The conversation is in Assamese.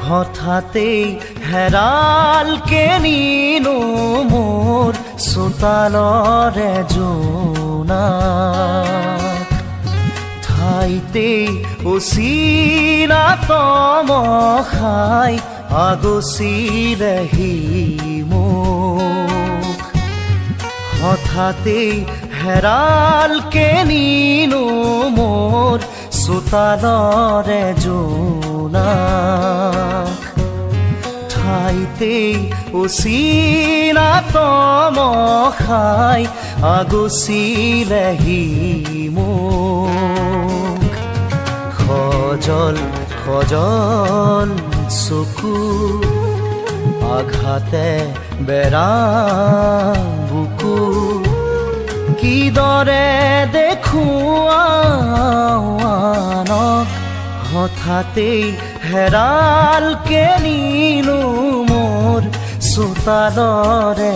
হঠাতেই হেৰাল কে নিনো মোৰ চোতালৰে জোনাক ঠাইতেই উচিনা তমখাই আগচিলেহি মোক হঠাতেই হেৰাল কে নিনো মোৰ চোতালৰে জোনাক ঠাইতেই উচিনা তমখাই আগচিলেহি মোক খজল খজল চকু আঘাতে বেৰা বুকু কিদৰে দেখুৱানক হঠাতেই হেৰাল কে নিনো মোৰ চোতালৰে